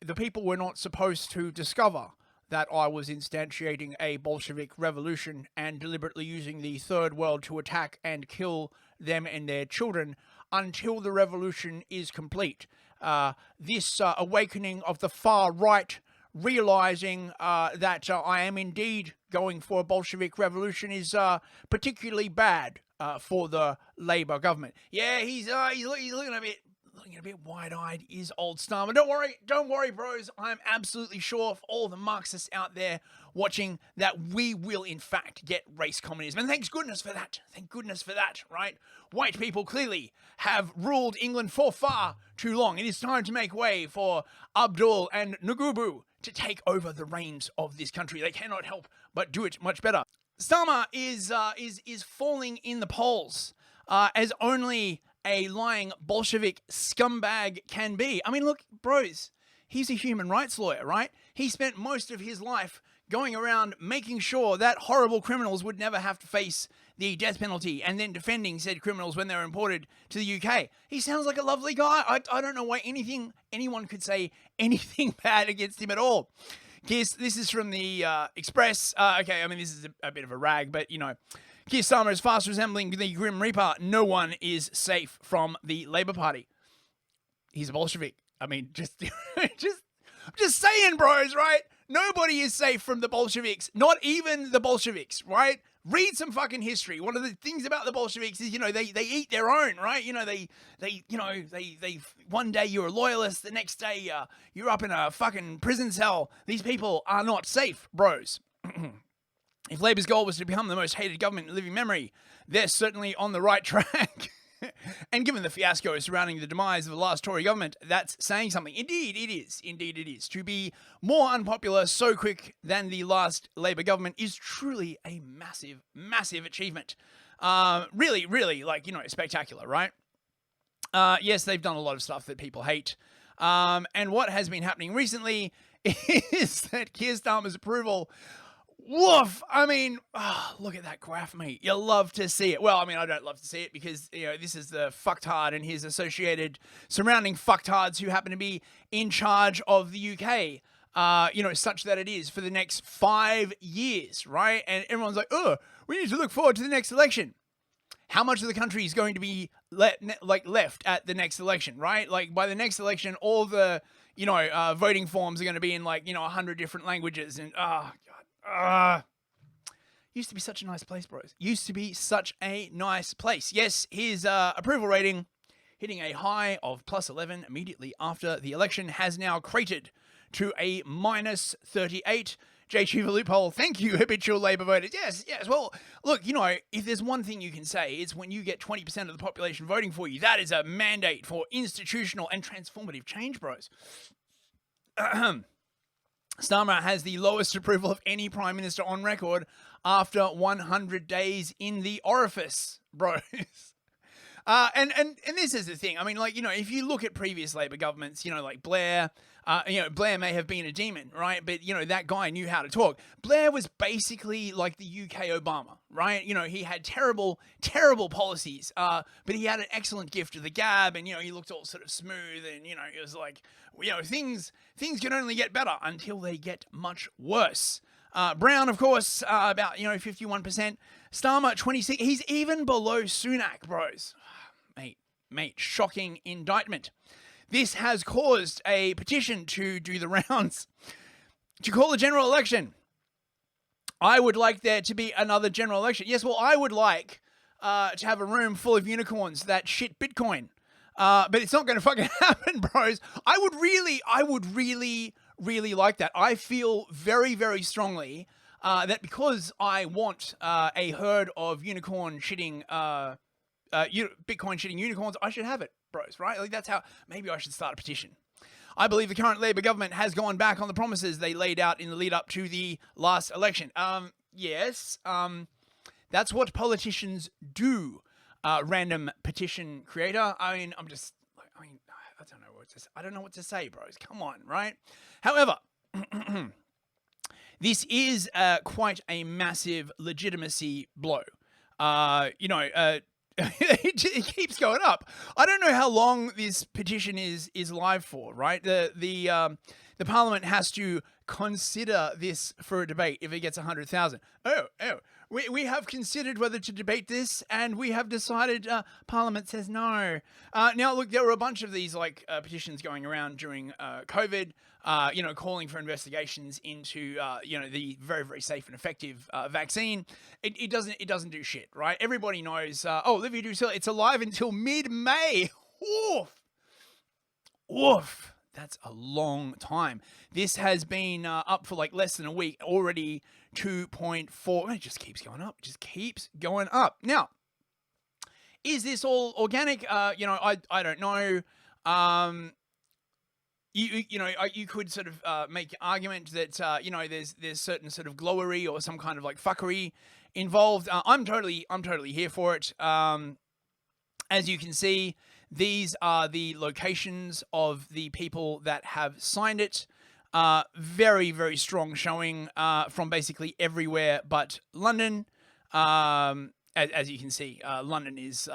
the people were not supposed to discover that I was instantiating a Bolshevik revolution and deliberately using the third world to attack and kill them and their children until the revolution is complete. This awakening of the far right, realizing that I am indeed going for a Bolshevik revolution, is particularly bad for the Labour government. Yeah, he's looking a bit wide-eyed, is old Starmer. Don't worry, bros. I'm absolutely sure for all the Marxists out there watching that we will, in fact, get race communism. And thank goodness for that. Thank goodness for that, right? White people clearly have ruled England for far too long. It is time to make way for Abdul and Ngubu to take over the reins of this country. They cannot help but do it much better. Starmer is falling in the polls as only a lying Bolshevik scumbag can be. I mean, look, bros, he's a human rights lawyer, right? He spent most of his life going around making sure that horrible criminals would never have to face the death penalty and then defending said criminals when they were imported to the UK. He sounds like a lovely guy. I don't know why anyone could say anything bad against him at all. This is from the Express. Okay, I mean, this is a bit of a rag, but, you know, Kier Starmer is fast resembling the Grim Reaper. No one is safe from the Labour Party. He's a Bolshevik. I mean, just saying, bros, right? Nobody is safe from the Bolsheviks. Not even the Bolsheviks, right? Read some fucking history. One of the things about the Bolsheviks is, you know, they eat their own, right? You know, they one day you're a loyalist, the next day you're up in a fucking prison cell. These people are not safe, bros. If Labour's goal was to become the most hated government in living memory, they're certainly on the right track. And given the fiasco surrounding the demise of the last Tory government, that's saying something. Indeed it is. Indeed it is. To be more unpopular so quick than the last Labour government is truly a massive, massive achievement. Really, really, like, you know, spectacular, right? Yes, they've done a lot of stuff that people hate. And what has been happening recently is that Kier Starmer's approval... Woof! I mean, look at that graph, mate. You love to see it. Well, I mean, I don't love to see it because, you know, this is the fucktard and his associated surrounding fucktards who happen to be in charge of the UK, you know, such that it is for the next 5 years, right? And everyone's like, oh, we need to look forward to the next election. How much of the country is going to be left at the next election, right? Like, by the next election, all the, you know, voting forms are going to be in, like, you know, 100 different languages. And, oh, God. Used to be such a nice place, bros. Used to be such a nice place. Yes, his approval rating, hitting a high of +11 immediately after the election, has now cratered to a -38. J. Cheever loophole. Thank you, habitual Labour voters. Yes. Well, look, you know, if there's one thing you can say, it's when you get 20% of the population voting for you, that is a mandate for institutional and transformative change, bros. Starmer has the lowest approval of any Prime Minister on record after 100 days in the orifice, bros. And this is the thing. I mean, like, you know, if you look at previous Labour governments, you know, like Blair, you know, Blair may have been a demon, right? But, you know, that guy knew how to talk. Blair was basically like the UK Obama, right? You know, he had terrible, terrible policies, but he had an excellent gift of the gab, and, you know, he looked all sort of smooth, and, you know, it was like, you know, things can only get better until they get much worse. Brown, of course, about, you know, 51%. Starmer, 26. He's even below Sunak, bros. Mate, shocking indictment. This has caused a petition to do the rounds to call a general election. I would like there to be another general election. Yes, well, I would like to have a room full of unicorns that shit Bitcoin. But it's not going to fucking happen, bros. I would really like that. I feel very, very strongly that because I want a herd of unicorn shitting, Bitcoin shitting unicorns, I should have it, bros, right? Like, that's how, maybe I should start a petition. I believe the current Labour government has gone back on the promises they laid out in the lead up to the last election. Yes, that's what politicians do. Random petition creator. I mean, I don't know what to say, bros. Come on, right? However, this is quite a massive legitimacy blow. You know, it keeps going up. I don't know how long this petition is live for, right? The the parliament has to consider this for a debate if it gets 100,000. We have considered whether to debate this, and we have decided Parliament says no. Now, look, there were a bunch of these petitions going around during COVID, calling for investigations into the very, very safe and effective vaccine. It doesn't do shit, right? Everybody knows. Olivia Drusilla, it's alive until mid-May. Woof. That's a long time. This has been up for less than a week already. 2.4. It just keeps going up. Now, is this all organic? I don't know. You could sort of make an argument that there's certain sort of glowery or some kind of fuckery involved. I'm totally here for it. As you can see, these are the locations of the people that have signed it. Very, very strong showing from basically everywhere but London. As you can see, London is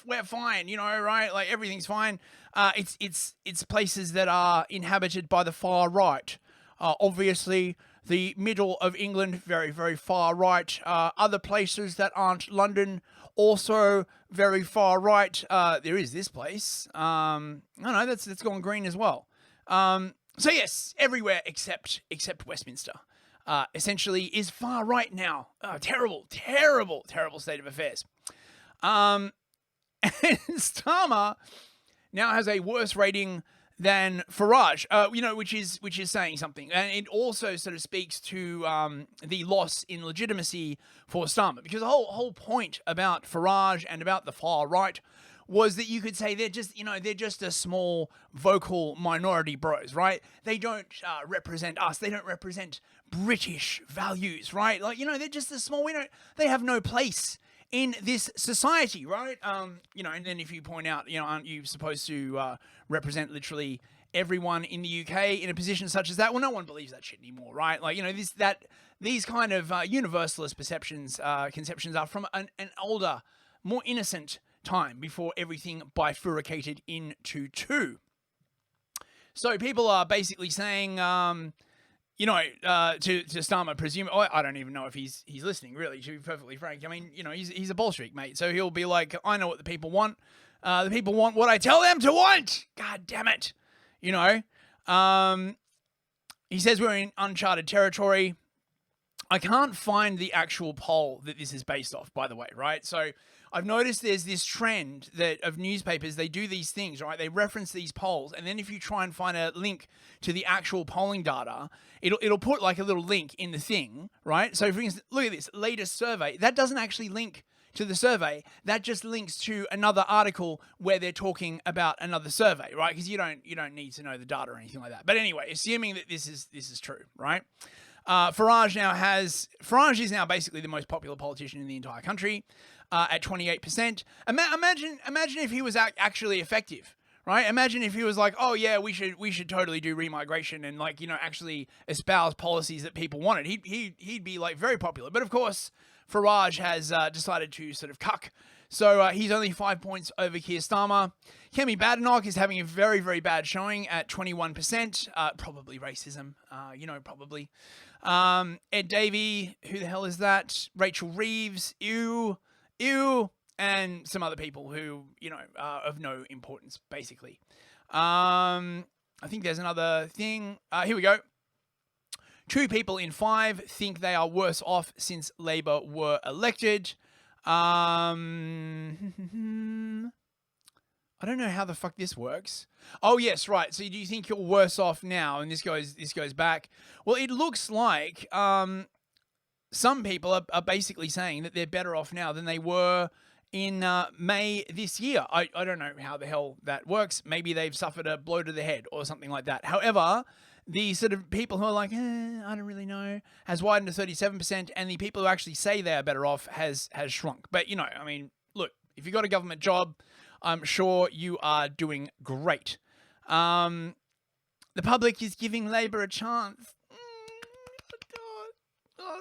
we're fine, right? Everything's fine. It's places that are inhabited by the far right. Obviously, the middle of England, very, very far right. Other places that aren't London, also very far right. There is this place. That's gone green as well. So yes, everywhere except Westminster, essentially is far right now. Terrible state of affairs. And Starmer now has a worse rating than Farage, which is saying something, and it also sort of speaks to the loss in legitimacy for Starmer, because the whole point about Farage and about the far right was that you could say they're just a small vocal minority bros, right? They don't represent us. They don't represent British values, right? They're just a small. They have no place in this society, right? And then if you point out, aren't you supposed to represent literally everyone in the UK in a position such as that? Well, no one believes that shit anymore, right? These kind of universalist conceptions are from an older, more innocent time before everything bifurcated into two. So people are basically saying, to Starmer, presume. I don't even know if he's listening, really, to be perfectly frank. I mean, he's a Bolshevik, mate. So he'll be like, I know what the people want. The people want what I tell them to want. God damn it. He says we're in uncharted territory. I can't find the actual poll that this is based off, by the way, right? So I've noticed there's this trend of newspapers, they do these things, right? They reference these polls, and then if you try and find a link to the actual polling data, it'll put a little link in the thing, right? So for instance, look at this latest survey. That doesn't actually link to the survey. That just links to another article where they're talking about another survey, right? Because you don't need to know the data or anything like that. But anyway, assuming that this is true, right? Farage is now basically the most popular politician in the entire country, at 28%. Imagine if he was actually effective, right? Imagine if he was like, oh yeah, we should totally do remigration and actually espouse policies that people wanted. He'd be very popular. But of course, Farage has decided to sort of cuck. So he's only 5 points over Kier Starmer. Kemi Badenoch is having a very, very bad showing at 21%. Probably racism, probably. Ed Davey, who the hell is that? Rachel Reeves, ew. And some other people who, are of no importance, basically. I think there's another thing. Here we go. 2 people in 5 think they are worse off since Labour were elected. I don't know how the fuck this works. Oh yes, right. So do you think you're worse off now? And this goes back. Well, it looks like some people are basically saying that they're better off now than they were in May this year. I don't know how the hell that works. Maybe they've suffered a blow to the head or something like that. However, the sort of people who are like, I don't really know, has widened to 37%, and the people who actually say they are better off has shrunk. But, look, if you've got a government job, I'm sure you are doing great. The public is giving Labour a chance.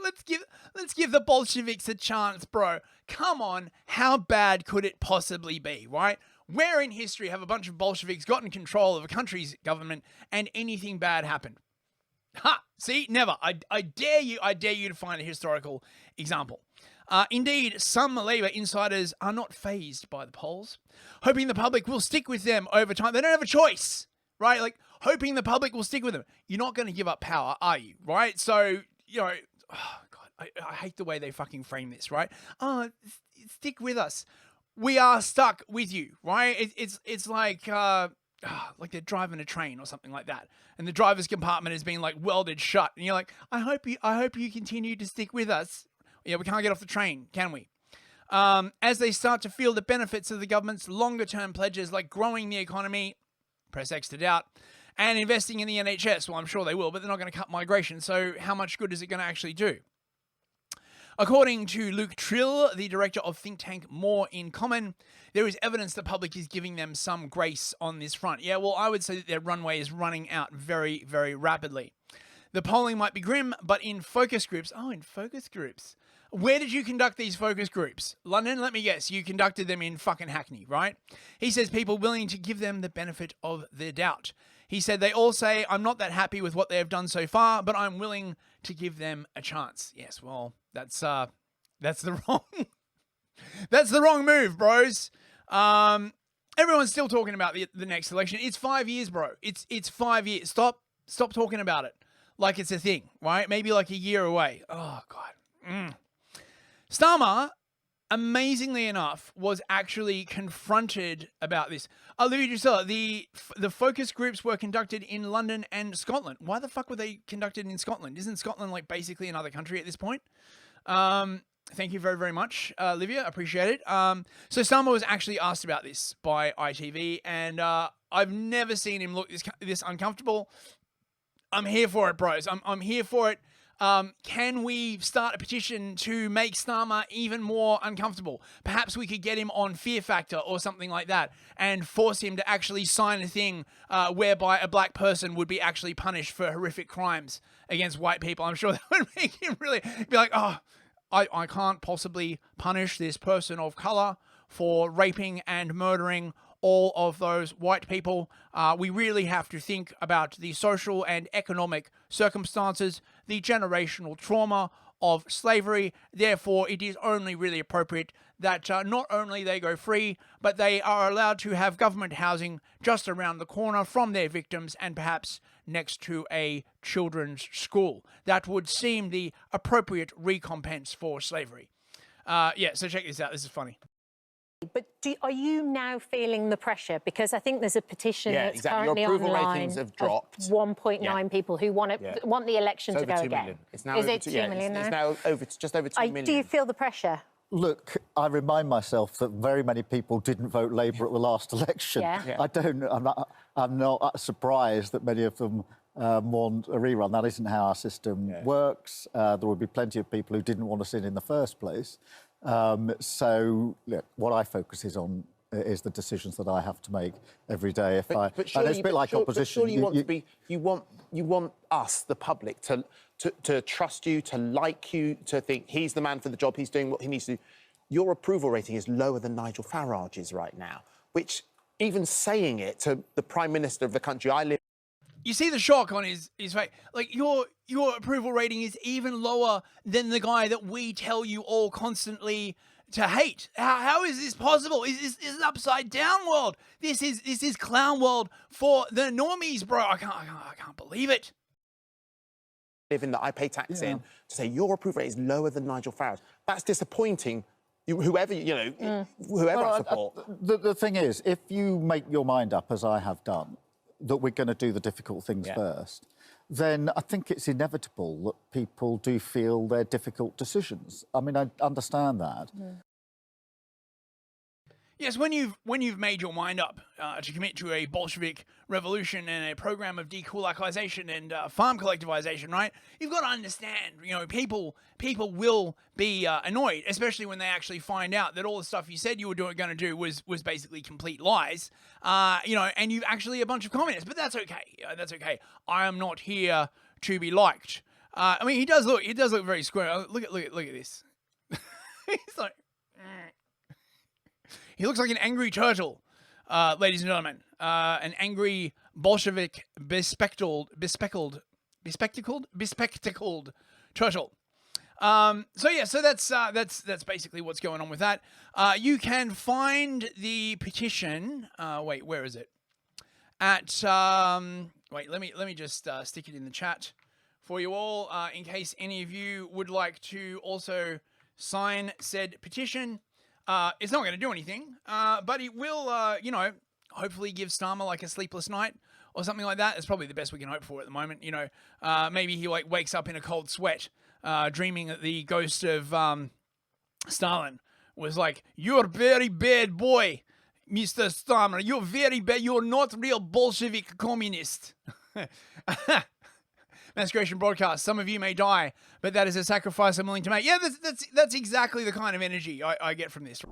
Let's give the Bolsheviks a chance, bro. Come on, how bad could it possibly be, right? Where in history have a bunch of Bolsheviks gotten control of a country's government and anything bad happened? Ha! See, never. I dare you to find a historical example. Indeed, some Labour insiders are not fazed by the polls, hoping the public will stick with them over time. They don't have a choice, right? Like, hoping the public will stick with them. You're not going to give up power, are you? Right? So, you know, oh God, I hate the way they fucking frame this, right? Oh, stick with us. We are stuck with you, right? It's like they're driving a train or something like that, and the driver's compartment is being like welded shut, and you're like, I hope you continue to stick with us. Yeah, we can't get off the train, can we? As they start to feel the benefits of the government's longer-term pledges, like growing the economy, press X to doubt, and investing in the NHS. Well, I'm sure they will, but they're not going to cut migration. So how much good is it going to actually do? According to Luke Trill, the director of think tank More in Common, there is evidence the public is giving them some grace on this front. Yeah, well, I would say that their runway is running out very, very rapidly. The polling might be grim, but in focus groups... Oh, in focus groups. Where did you conduct these focus groups? London? Let me guess. You conducted them in fucking Hackney, right? He says people willing to give them the benefit of the doubt. He said they all say, I'm not that happy with what they have done so far, but I'm willing to give them a chance. Yes, well, that's the wrong... that's the wrong move, bros. Everyone's still talking about the next election. It's 5 years, bro. It's 5 years. Stop talking about it like it's a thing, right? Maybe like a year away. Oh, God. Starmer, amazingly enough, was actually confronted about this. Olivia Drusilla, the focus groups were conducted in London and Scotland. Why the fuck were they conducted in Scotland? Isn't Scotland like basically another country at this point? Thank you very, very much, Olivia. Appreciate it. So Starmer was actually asked about this by ITV, and I've never seen him look this uncomfortable. I'm here for it, bros. I'm here for it. Can we start a petition to make Starmer even more uncomfortable? Perhaps we could get him on Fear Factor or something like that and force him to actually sign a thing whereby a black person would be actually punished for horrific crimes against white people. I'm sure that would make him really be like, oh, I can't possibly punish this person of color for raping and murdering all of those white people. We really have to think about the social and economic circumstances, the generational trauma of slavery. Therefore, it is only really appropriate that not only they go free, but they are allowed to have government housing just around the corner from their victims and perhaps next to a children's school. That would seem the appropriate recompense for slavery. Yeah, so check this out. This is funny. But are you now feeling the pressure? Because I think there's a petition that's currently Your approval online ratings have dropped. 1.9 people who want the election to go again. It's now is it 2 million now? It's now just over 2 million. Do you feel the pressure? Look, I remind myself that very many people didn't vote Labour at the last election. I'm not surprised that many of them want a rerun. That isn't how our system works. There will be plenty of people who didn't want us in the first place. So, look, what I focus on is the decisions that I have to make every day. And it's a bit like opposition. Surely you want us, the public, to trust you, to like you, to think he's the man for the job, he's doing what he needs to do. Your approval rating is lower than Nigel Farage's right now, which even saying it to the Prime Minister of the country I live. You see the shock on his face. Like, your approval rating is even lower than the guy that we tell you all constantly to hate. How is this possible? This is an upside down world. This is clown world for the normies, bro. I can't believe it. Living that I pay tax in, to say your approval rate is lower than Nigel Farage. That's disappointing. Whoever I support. The thing is, if you make your mind up, as I have done, that we're going to do the difficult things first, then I think it's inevitable that people do feel they're difficult decisions. I mean, I understand that. Yes, when you've made your mind up to commit to a Bolshevik revolution and a program of dekulakization and farm collectivization, right? You've got to understand, people will be annoyed, especially when they actually find out that all the stuff you said you were going to do was basically complete lies, and you've actually a bunch of communists. But that's okay. That's okay. I am not here to be liked. I mean, he does look very square. Look at this. He's like. He looks like an angry turtle. ladies and gentlemen. An angry Bolshevik bespectacled turtle. So that's basically what's going on with that. You can find the petition. Wait, where is it? At wait, let me just stick it in the chat for you all, in case any of you would like to also sign said petition. It's not going to do anything, but it will, you know, hopefully give Starmer like a sleepless night or something like that. It's probably the best we can hope for at the moment. You know, maybe he like wakes up in a cold sweat, dreaming that the ghost of Stalin was like, "You're a very bad boy, Mr. Starmer. You're very bad. You're not real Bolshevik communist." Masqueration broadcast. Some of you may die, but that is a sacrifice I'm willing to make. Yeah, that's exactly the kind of energy I get from this.